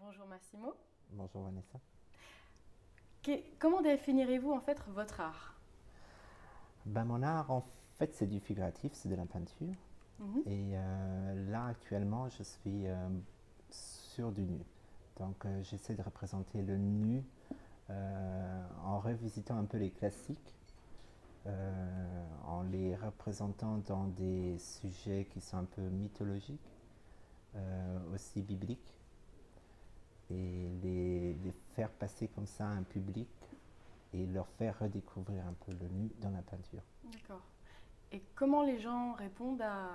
Bonjour Massimo. Bonjour Vanessa. Comment définirez-vous en fait votre art? Mon art, en fait, c'est du figuratif, c'est de la peinture. Mhm. Et là, actuellement, je suis sur du nu. Donc, j'essaie de représenter le nu en revisitant un peu les classiques, en les représentant dans des sujets qui sont un peu mythologiques, aussi bibliques, et les faire passer comme ça à un public et leur faire redécouvrir un peu le nu dans la peinture. D'accord. Et comment les gens répondent à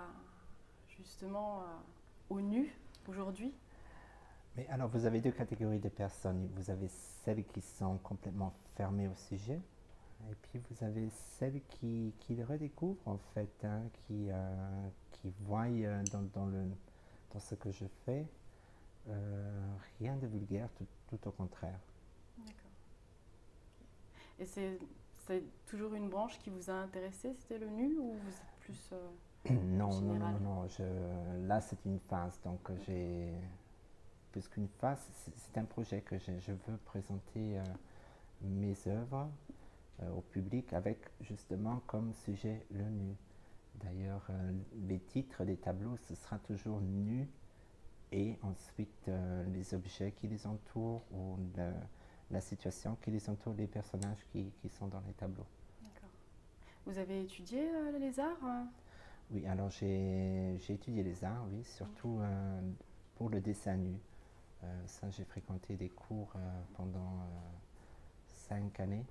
justement au nu aujourd'hui? Mais alors, vous avez deux catégories de personnes. Vous avez celles qui sont complètement fermées au sujet, et puis vous avez celles qui le redécouvrent en fait, hein, qui voient dans ce que je fais rien de vulgaire, tout au contraire. D'accord. Et c'est toujours une branche qui vous a intéressé, c'était le nu ou vous êtes plus Non, non, non, non, général? non. Là, c'est une phase, donc D'accord. j'ai plus qu'une phase. C'est un projet que je veux présenter mes œuvres au public avec justement comme sujet le nu. D'ailleurs, les titres des tableaux, ce sera toujours nu et ensuite les objets qui les entourent ou la situation qui les entoure, les personnages qui sont dans les tableaux. D'accord. Vous avez étudié les arts? Oui, alors j'ai étudié les arts, oui, Mhm. surtout pour le dessin nu. Ça, j'ai fréquenté des cours pendant 5 années,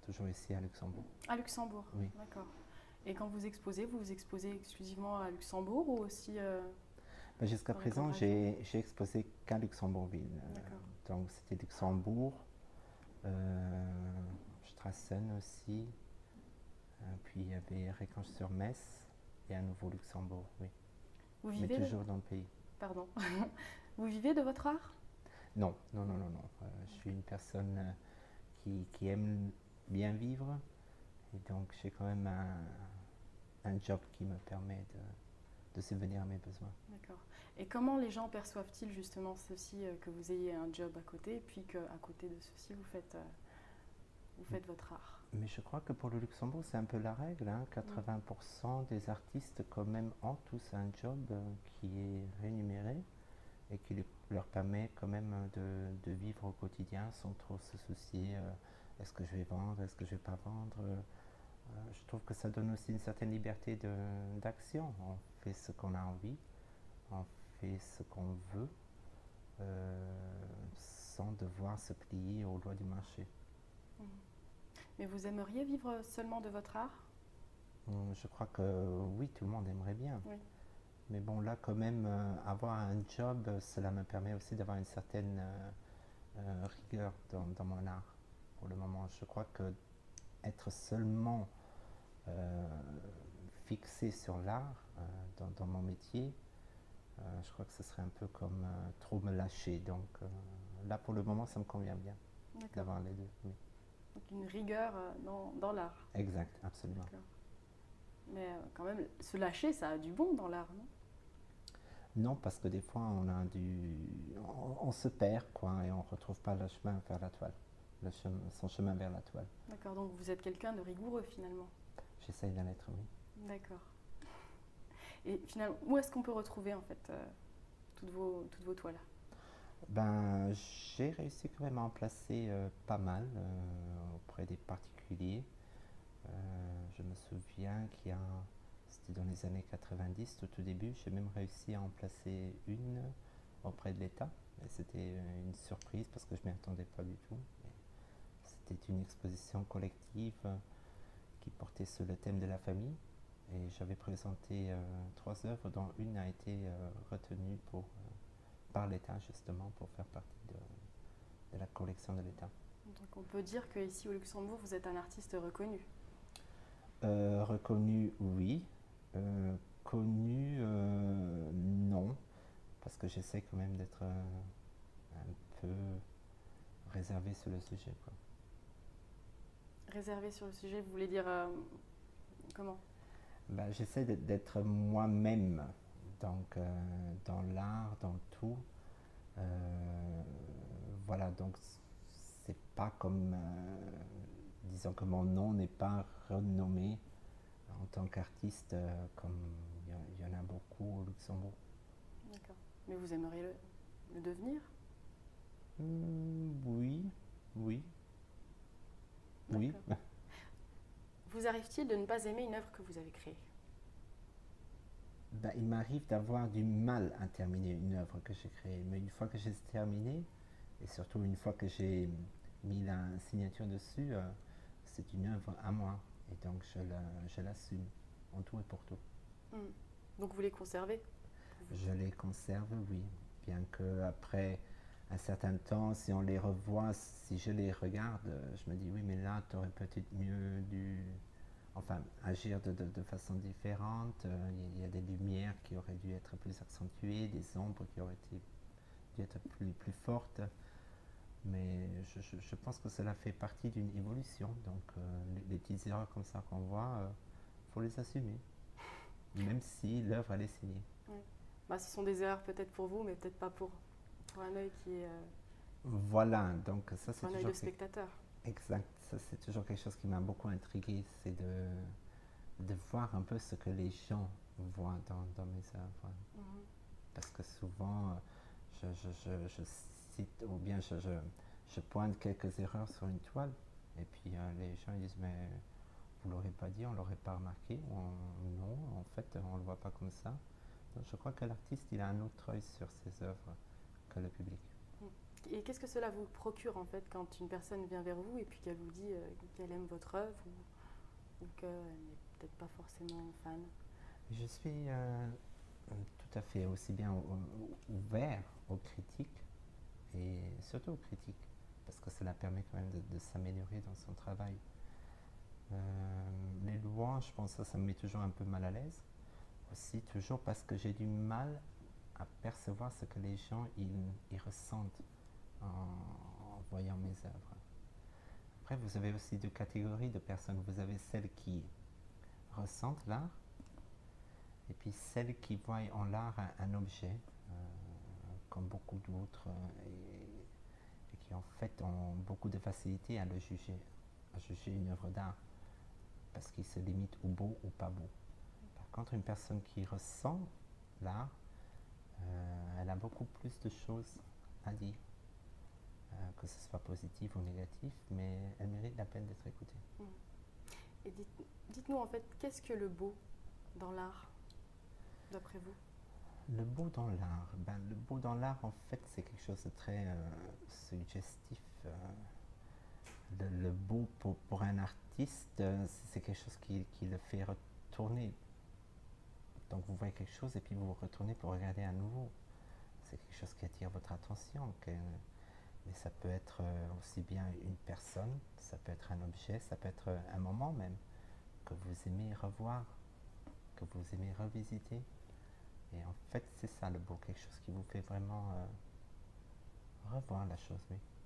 toujours ici à Luxembourg. À Luxembourg, Oui. d'accord. Et quand vous vous exposez exclusivement à Luxembourg ou aussi Jusqu'à dans les grandes présent, régions? j'ai exposé qu'à Luxembourgville. D'accord. Donc c'était Luxembourg, Strassen aussi, puis il y avait Récange-sur-Metz et à nouveau Luxembourg, oui. Vous Mais vivez de... toujours dans le pays. Pardon. Vous vivez de votre art? Non, non, non, Non. non, non. Je suis D'accord. une personne qui aime bien vivre et donc j'ai quand même un job qui me permet de subvenir à mes besoins. D'accord. Et comment les gens perçoivent-ils justement ceci, que vous ayez un job à côté, et puis qu'à côté de ceci, vous faites votre art? Mais je crois que pour le Luxembourg, c'est un peu la règle, hein. Mm. 80% des artistes quand même ont tous un job qui est rémunéré et qui leur permet quand même de vivre au quotidien sans trop se soucier est-ce que je vais vendre, est-ce que je vais pas vendre. Je trouve que ça donne aussi une certaine liberté d'action. On fait ce qu'on a envie, on fait ce qu'on veut sans devoir se plier aux lois du marché. Mm. Mais vous aimeriez vivre seulement de votre art? Je crois que oui, tout le monde aimerait bien. Oui. Mais bon, là, quand même, avoir un job, cela me permet aussi d'avoir une certaine rigueur dans mon art. Pour le moment, je crois que être seulement euh, fixé sur l'art dans mon métier, je crois que ce serait un peu comme trop me lâcher. Donc là, pour le moment, ça me convient bien D'accord. d'avoir les deux. Oui. Donc une rigueur dans l'art. Exact, absolument. D'accord. Mais quand même, se lâcher, ça a du bon dans l'art, non? Non, parce que des fois, on se perd, quoi, et on ne retrouve pas le chemin vers la toile, son chemin vers la toile. D'accord, donc vous êtes quelqu'un de rigoureux finalement. J'essaye d'en être, oui. D'accord. Et finalement, où est-ce qu'on peut retrouver en fait toutes vos toiles? J'ai réussi quand même à en placer pas mal auprès des particuliers. Je me souviens c'était dans les années 90, au tout début, j'ai même réussi à en placer une auprès de l'État. Et c'était une surprise parce que je ne m'y attendais pas du tout. C'était une exposition collective qui portait sur le thème de la famille. Et j'avais présenté 3 œuvres, dont une a été retenue par l'État justement pour faire partie de la collection de l'État. Donc on peut dire qu'ici au Luxembourg, vous êtes un artiste reconnu. Reconnu, oui. Connu, non. Parce que j'essaie quand même d'être un peu réservé sur le sujet, quoi. Réservé sur le sujet, vous voulez dire comment? J'essaie d'être moi-même, donc dans l'art, dans tout, Voilà, donc c'est pas comme, disons que mon nom n'est pas renommé en tant qu'artiste comme il y en a beaucoup au Luxembourg. D'accord. Mais vous aimeriez le devenir? Oui, oui, oui. D'accord. Vous arrive-t-il de ne pas aimer une œuvre que vous avez créée? Ben, il m'arrive d'avoir du mal à terminer une œuvre que j'ai créée, mais une fois que j'ai terminé, et surtout une fois que j'ai mis la signature dessus, c'est une œuvre à moi, et donc je l'assume en tout et pour tout. Hmm. Donc vous les conservez? Je les conserve, oui, bien que après un certain temps, si on les revoit, si je les regarde, je me dis oui, mais là, tu aurais peut-être mieux dû, enfin, agir de façon différente. Il y a des lumières qui auraient dû être plus accentuées, des ombres qui auraient dû être plus fortes. Mais je pense que cela fait partie d'une évolution. Donc, les petites erreurs comme ça qu'on voit, faut les assumer, même si l'œuvre elle est signée. Ouais. Bah, ce sont des erreurs peut-être pour vous, mais peut-être pas pour un œil qui est Voilà, donc ça c'est pour un œil toujours de spectateur. exact. Ça c'est toujours quelque chose qui m'a beaucoup intrigué, c'est de voir un peu ce que les gens voient dans mes œuvres. Mhm. Parce que souvent, je cite ou bien je pointe quelques erreurs sur une toile, et puis les gens ils disent mais vous l'aurez pas dit, on l'aurait pas remarqué, non, en fait on le voit pas comme ça. Donc je crois que l'artiste il a un autre œil sur ses œuvres que le public. Et qu'est-ce que cela vous procure en fait quand une personne vient vers vous et puis qu'elle vous dit qu'elle aime votre œuvre ou qu'elle n'est peut-être pas forcément fan? Je suis tout à fait aussi bien ouvert aux critiques et surtout aux critiques parce que cela permet quand même de s'améliorer dans son travail. Les louanges, je pense que ça me met toujours un peu mal à l'aise. Aussi, toujours parce que j'ai du mal à percevoir ce que les gens ils ressentent en voyant mes œuvres. Après, vous avez aussi deux catégories de personnes. Vous avez celles qui ressentent l'art et puis celles qui voient en l'art un objet, comme beaucoup d'autres, et qui en fait ont beaucoup de facilité à juger une œuvre d'art parce qu'ils se limitent au beau ou pas beau. Par contre, une personne qui ressent l'art, elle a beaucoup plus de choses à dire, que ce soit positif ou négatif, mais elle mérite la peine d'être écoutée. Mm. Et dites-nous en fait, qu'est-ce que le beau dans l'art, d'après vous? Le beau dans l'art, ben, le beau dans l'art, en fait, c'est quelque chose de très suggestif. Le beau pour un artiste, c'est quelque chose qui le fait retourner. Donc vous voyez quelque chose et puis vous vous retournez pour regarder à nouveau. C'est quelque chose qui attire votre attention. Mais ça peut être aussi bien une personne, ça peut être un objet, ça peut être un moment même que vous aimez revoir, que vous aimez revisiter. Et en fait, c'est ça le beau, quelque chose qui vous fait vraiment revoir la chose, oui.